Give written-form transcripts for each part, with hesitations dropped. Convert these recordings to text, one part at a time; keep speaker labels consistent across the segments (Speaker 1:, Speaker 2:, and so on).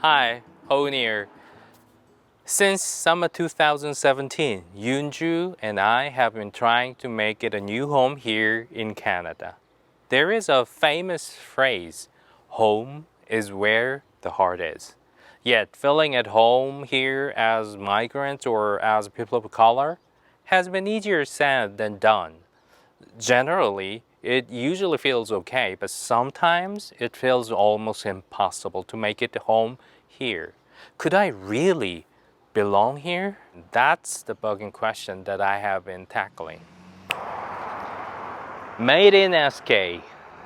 Speaker 1: Hi, Owen here. Since summer 2017, Yoonju and I have been trying to make it a new home here in Canada. There is a famous phrase, home is where the heart is. Yet feeling at home here as migrants or as people of color has been easier said than done. Generally, it usually feels okay, but sometimes it feels almost impossible to make it home here. Could I really belong here? That's the bugging question that I have been tackling. Made in SK.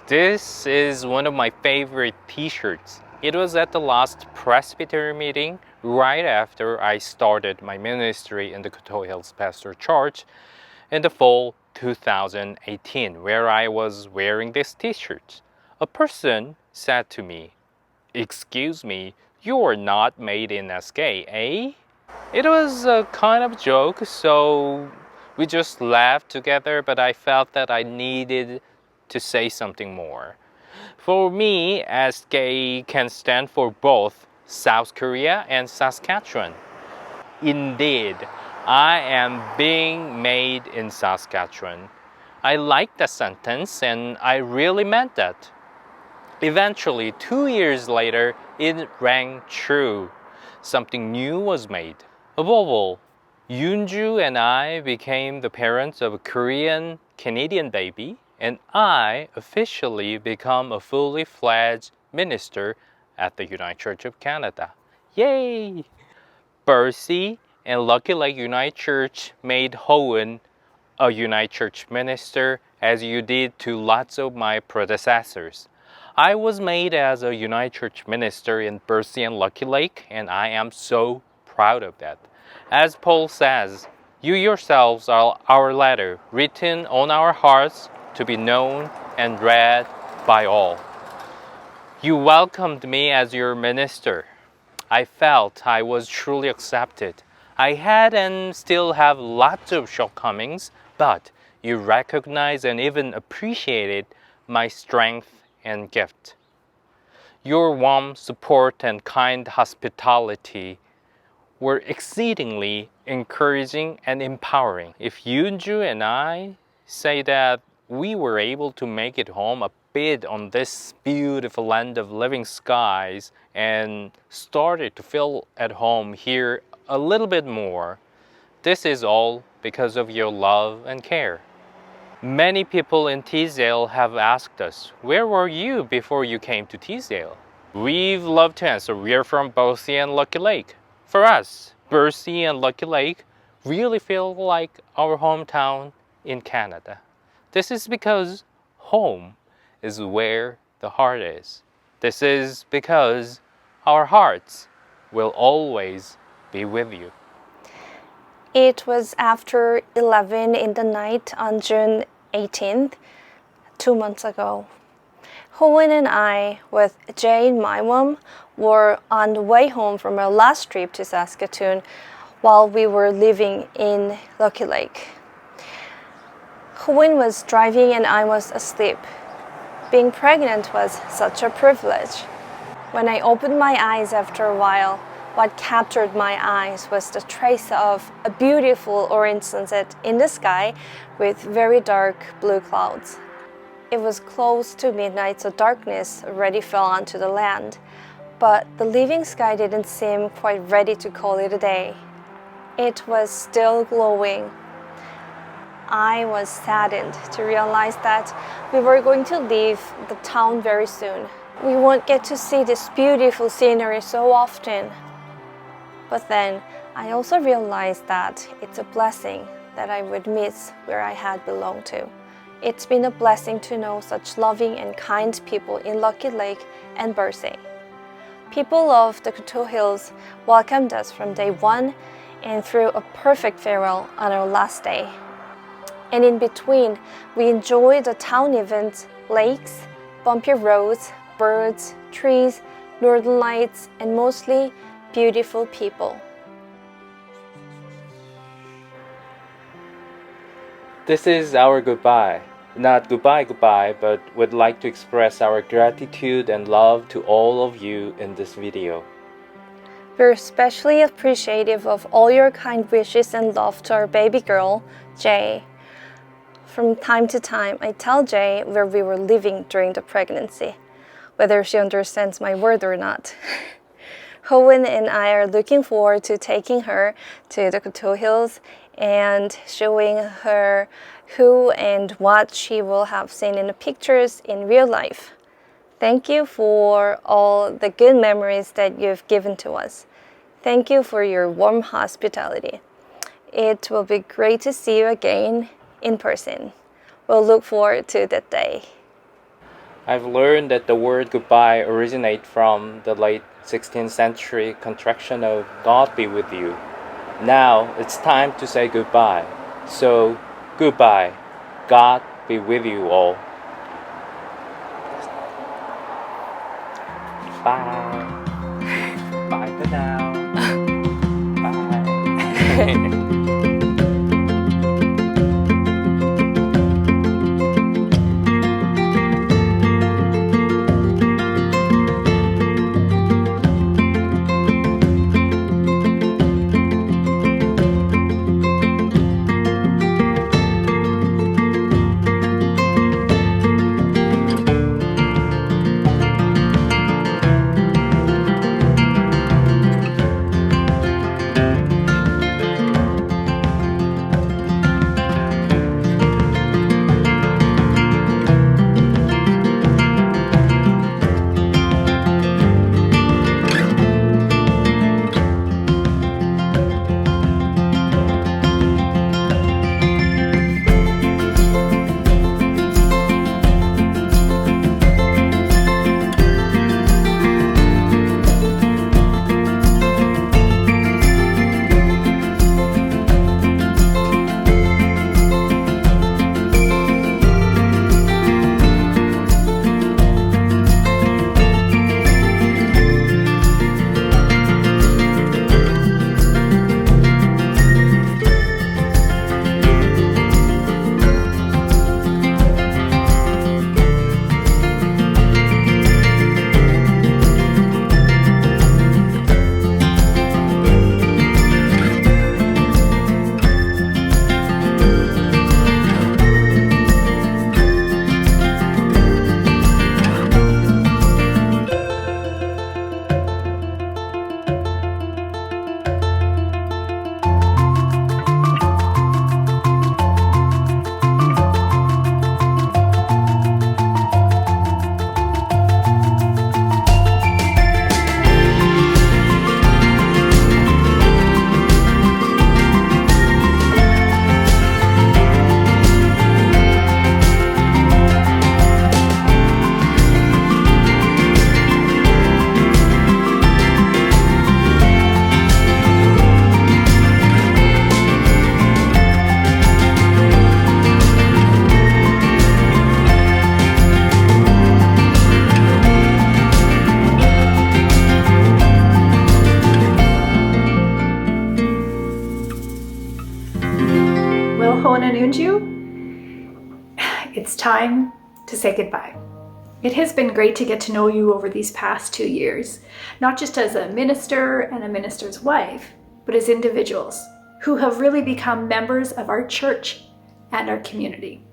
Speaker 1: This is one of my favorite t-shirts. It was at the last Presbytery meeting right after I started my ministry in the Coteau Hills Pastor Church in the fall 2018, where I was wearing this t-shirt. A person said to me, "Excuse me, you're not made in SK, eh?" It was a kind of joke, so we just laughed together, but I felt that I needed to say something more. For me, SK can stand for both South Korea and Saskatchewan. Indeed, I am being made in Saskatchewan. I liked the sentence and I really meant that. Eventually, 2 years later, it rang true. Something new was made. Above all, Yoonju and I became the parents of a Korean Canadian baby, and I officially become a fully fledged minister at the United Church of Canada. Yay! Bercy and Lucky Lake United Church made Hohen a United Church minister, as you did to lots of my predecessors. I was made as a United Church minister in Bercy and Lucky Lake, and I am so proud of that. As Paul says, you yourselves are our letter, written on our hearts to be known and read by all. You welcomed me as your minister. I felt I was truly accepted. I had and still have lots of shortcomings, but you recognized and even appreciated my strength and gift. Your warm support and kind hospitality were exceedingly encouraging and empowering. If Yoonju and I say that we were able to make it home a bit on this beautiful land of living skies and started to feel at home here a little bit more, this is all because of your love and care. Many people in Teasdale have asked us, where were you before you came to Teasdale? We've loved to answer, we're from Bercy and Lucky Lake. For us, Bercy and Lucky Lake really feel like our hometown in Canada. This is because home is where the heart is. This is because our hearts will always be with you.
Speaker 2: It was after 11 in the night on June 18th, 2 months ago. Hohen and I, with Jay and my mom, were on the way home from our last trip to Saskatoon while we were living in Lucky Lake. Hohen was driving and I was asleep. Being pregnant was such a privilege. When I opened my eyes after a while, what captured my eyes was the trace of a beautiful orange sunset in the sky with very dark blue clouds. It was close to midnight, so darkness already fell onto the land, but the living sky didn't seem quite ready to call it a day. It was still glowing. I was saddened to realize that we were going to leave the town very soon. We won't get to see this beautiful scenery so often. But then I also realized that it's a blessing that I would miss where I had belonged to. It's been a blessing to know such loving and kind people in Lucky Lake and Bercy. People of the Coteau Hills welcomed us from day one and threw a perfect farewell on our last day. And in between, we enjoyed the town events, lakes, bumpy roads, birds, trees, northern lights, and mostly beautiful people.
Speaker 1: This is our goodbye. Not goodbye, but would like to express our gratitude and love to all of you in this video.
Speaker 2: We're especially appreciative of all your kind wishes and love to our baby girl, Jay. From time to time, I tell Jay where we were living during the pregnancy, whether she understands my word or not. Owen and I are looking forward to taking her to the Coteau Hills and showing her who and what she will have seen in the pictures in real life. Thank you for all the good memories that you've given to us. Thank you for your warm hospitality. It will be great to see you again in person. We'll look forward to that day.
Speaker 1: I've learned that the word goodbye originates from the late 16th century contraction of God be with you. Now it's time to say goodbye. So, goodbye. God be with you all. Bye. Bye for now. Bye.
Speaker 3: It's time to say goodbye. It has been great to get to know you over these past 2 years, not just as a minister and a minister's wife, but as individuals who have really become members of our church and our community.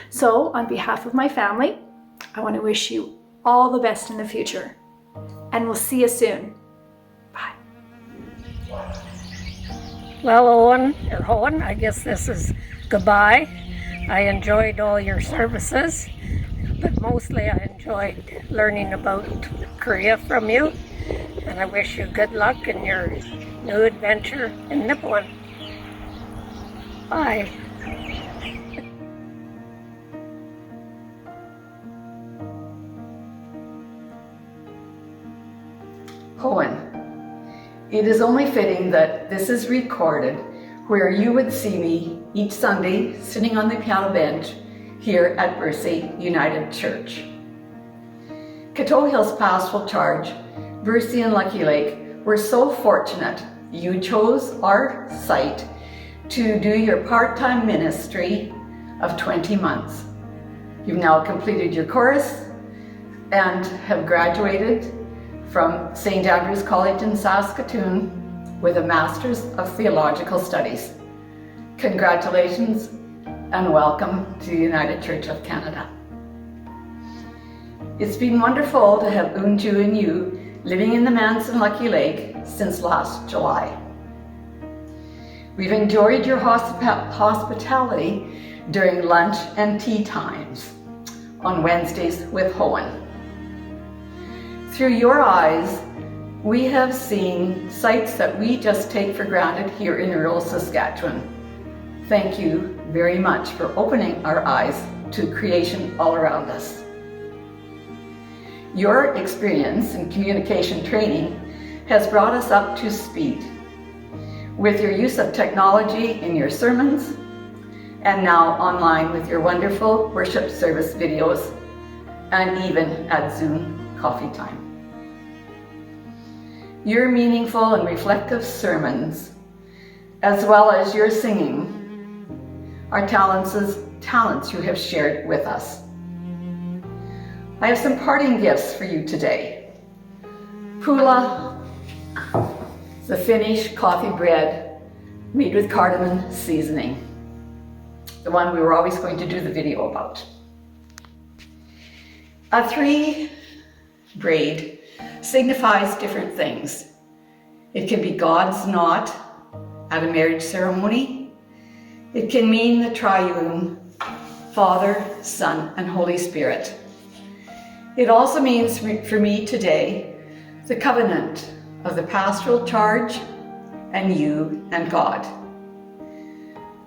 Speaker 3: So, on behalf of my family, I want to wish you all the best in the future, and we'll see you soon. Bye.
Speaker 4: Well, Owen, I guess this is goodbye. I enjoyed all your services, but mostly I enjoyed learning about Korea from you, and I wish you good luck in your new adventure in Nippon. Bye.
Speaker 5: Owen, it is only fitting that this is recorded where you would see me each Sunday sitting on the piano bench here at Mercy United Church. Coteau Hills Pastoral Charge, Mercy and Lucky Lake, we're so fortunate you chose our site to do your part-time ministry of 20 months. You've now completed your course and have graduated from St. Andrew's College in Saskatoon with a Master's of Theological Studies. Congratulations and welcome to the United Church of Canada. It's been wonderful to have Unju and you living in the manse in Lucky Lake since last July. We've enjoyed your hospitality during lunch and tea times on Wednesdays with Hohen. Through your eyes, we have seen sights that we just take for granted here in rural Saskatchewan. Thank you very much for opening our eyes to creation all around us. Your experience in communication training has brought us up to speed with your use of technology in your sermons and now online with your wonderful worship service videos and even at Zoom coffee time. Your meaningful and reflective sermons, as well as your singing, are talents you have shared with us. I have some parting gifts for you today. Pula, the Finnish coffee bread made with cardamom seasoning, the one we were always going to do the video about. A 3 braid signifies different things. It can be God's knot at a marriage ceremony. It can mean the triune Father, Son, and Holy Spirit. It also means for me today the covenant of the pastoral charge and you and God.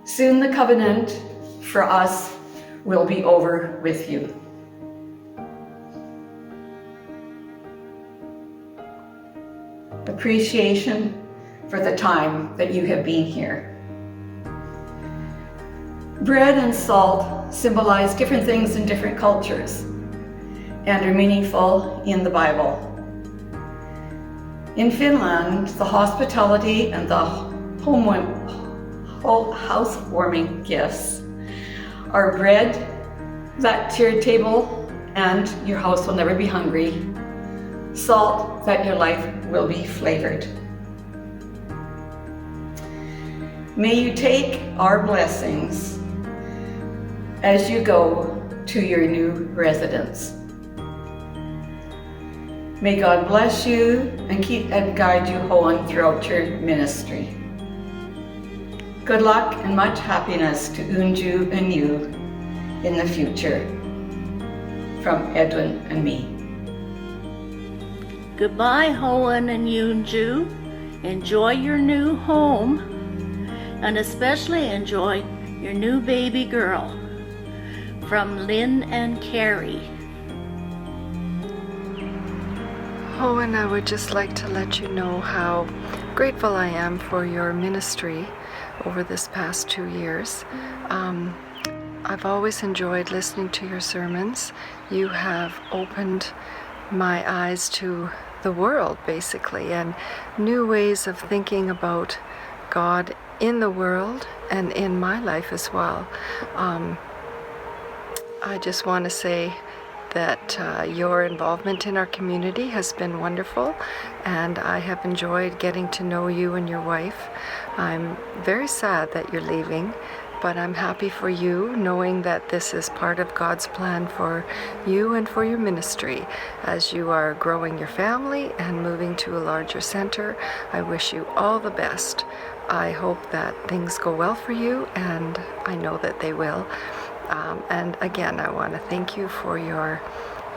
Speaker 5: Soon the covenant for us will be over with you. Appreciation for the time that you have been here. Bread and salt symbolize different things in different cultures and are meaningful in the Bible. In Finland, the hospitality and the housewarming gifts are bread that to your table and your house will never be hungry, salt that your life will be flavored. May you take our blessings as you go to your new residence. May God bless you and keep and guide you on throughout your ministry. Good luck and much happiness to Unju and you in the future. From Edwin and me.
Speaker 6: Goodbye, Hohen and Unju. Enjoy your new home and especially enjoy your new baby girl. From Lynn and Carrie.
Speaker 7: Hohen, I would just like to let you know how grateful I am for your ministry over this past 2 years. I've always enjoyed listening to your sermons. You have opened my eyes to the world, basically, and new ways of thinking about God in the world and in my life as well. I just want to say that your involvement in our community has been wonderful, and I have enjoyed getting to know you and your wife. I'm very sad that you're leaving, but I'm happy for you, knowing that this is part of God's plan for you and for your ministry. As you are growing your family and moving to a larger center, I wish you all the best. I hope that things go well for you, and I know that they will. And again, I want to thank you for your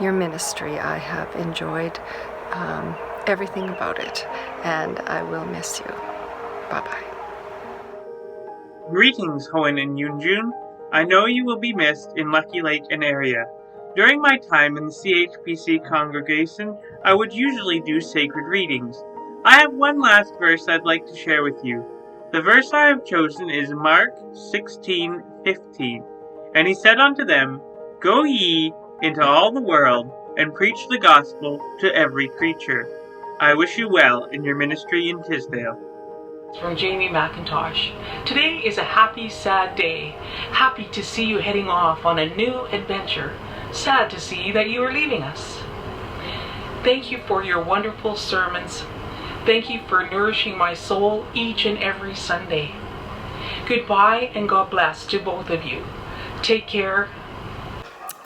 Speaker 7: ministry. I have enjoyed everything about it, and I will miss you. Bye-bye.
Speaker 8: Greetings, Hohen and Yunjun. I know you will be missed in Lucky Lake and area. During my time in the CHPC congregation, I would usually do sacred readings. I have one last verse I'd like to share with you. The verse I have chosen is Mark 16:15. And he said unto them, Go ye into all the world, and preach the gospel to every creature. I wish you well in your ministry in Tisdale.
Speaker 9: From Jamie McIntosh. Today is a happy, sad day. Happy to see you heading off on a new adventure. Sad to see that you are leaving us. Thank you for your wonderful sermons. Thank you for nourishing my soul each and every Sunday. Goodbye and God bless to both of you. Take care.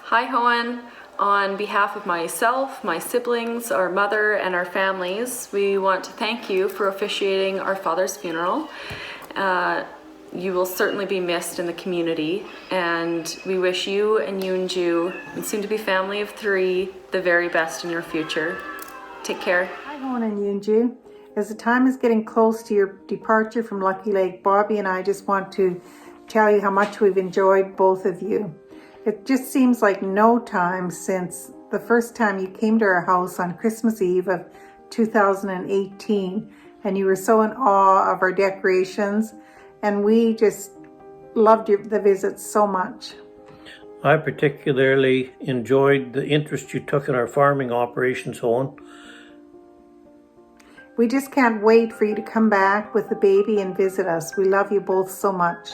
Speaker 10: Hi, Hohen. On behalf of myself, my siblings, our mother, and our families, we want to thank you for officiating our father's funeral. You will certainly be missed in the community, and we wish you and Yoonju, and soon-to-be family of 3, the very best in your future. Take care.
Speaker 11: Hi, Hohen and Yoonju. As the time is getting close to your departure from Lucky Lake, Bobby and I just want to tell you how much we've enjoyed both of you. It just seems like no time since the first time you came to our house on Christmas Eve of 2018, and you were so in awe of our decorations, and we just loved the visit so much.
Speaker 12: I particularly enjoyed the interest you took in our farming operations, Owen.
Speaker 11: We just can't wait for you to come back with the baby and visit us. We love you both so much.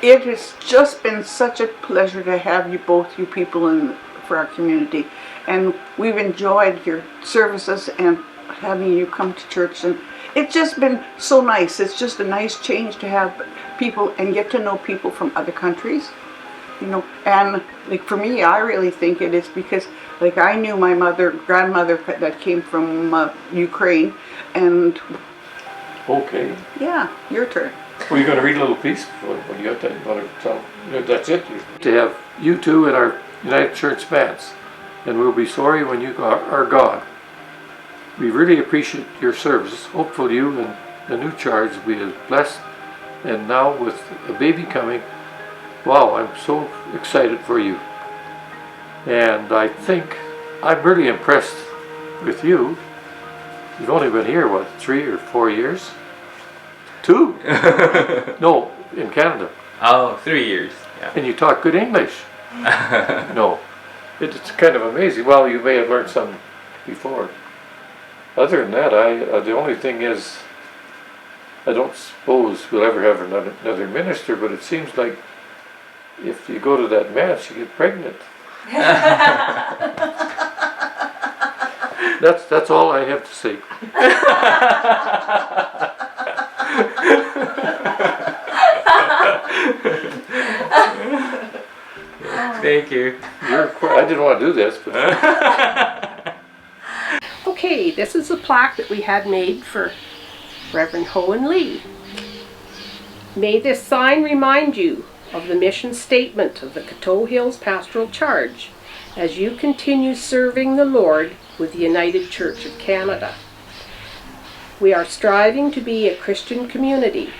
Speaker 13: It has just been such a pleasure to have you both, you people, for our community. And we've enjoyed your services and having you come to church. And it's just been so nice. It's just a nice change to have people and get to know people from other countries. You know, and like for me, I really think it is because like I knew my grandmother that came from Ukraine, and
Speaker 14: okay.
Speaker 13: Yeah, your turn.
Speaker 14: Well, you're going to read a little piece when you got that. That's it. To have you two in our United Church bands, and we'll be sorry when you are gone. We really appreciate your service. Hopefully you and the new charge will be as blessed. And now with a baby coming, wow, I'm so excited for you. And I think I'm really impressed with you. You've only been here, what, 3 or 4 years? 2? No, in Canada.
Speaker 1: Oh, 3 years. Yeah.
Speaker 14: And you talk good English. No, it's kind of amazing. Well, you may have learned some before. Other than that, the only thing is, I don't suppose we'll ever have another minister, but it seems like if you go to that mass, you get pregnant. That's all I have to say.
Speaker 1: Thank you.
Speaker 14: I didn't want to do this, but
Speaker 15: okay, this is a plaque that we had made for Reverend Hohen Lee. May this sign remind you of the mission statement of the Coteau Hills Pastoral Charge as you continue serving the Lord with the United Church of Canada. We are striving to be a Christian community.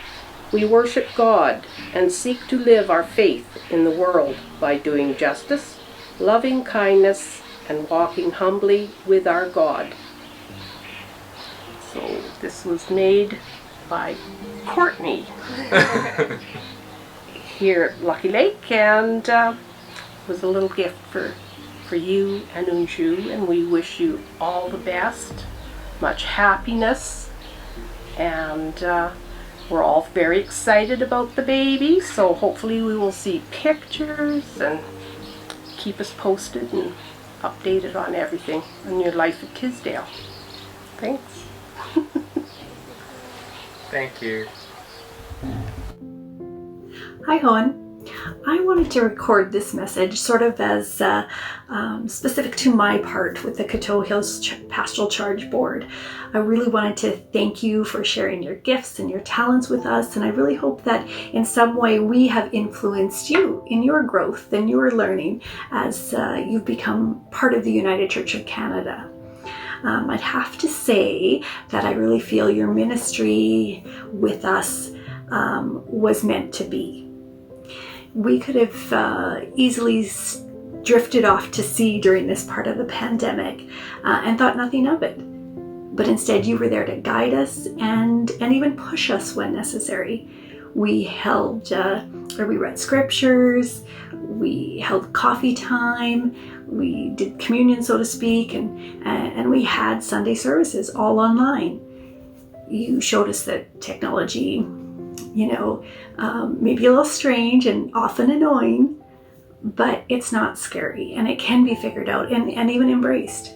Speaker 15: We worship God and seek to live our faith in the world by doing justice, loving kindness, and walking humbly with our God. So this was made by Courtney here at Lucky Lake, and was a little gift for you and Unju, and we wish you all the best, much happiness, and we're all very excited about the baby, so hopefully we will see pictures and keep us posted and updated on everything in your life at Tisdale. Thanks.
Speaker 1: Thank you.
Speaker 3: Hi, Hohen. I wanted to record this message sort of as specific to my part with the Coteau Hills Pastoral Charge Board. I really wanted to thank you for sharing your gifts and your talents with us, and I really hope that in some way we have influenced you in your growth and your learning as you've become part of the United Church of Canada. I'd have to say that I really feel your ministry with us was meant to be. We could have easily drifted off to sea during this part of the pandemic and thought nothing of it. But instead you were there to guide us and even push us when necessary. We read scriptures, we held coffee time, we did communion, so to speak, and we had Sunday services all online. You showed us that technology, maybe a little strange and often annoying, but it's not scary and it can be figured out and even embraced.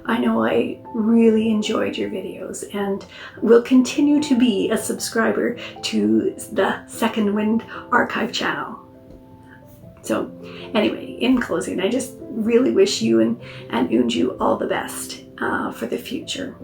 Speaker 3: I know I really enjoyed your videos and will continue to be a subscriber to the Second Wind Archive channel. So anyway, in closing, I just really wish you and Unju all the best for the future.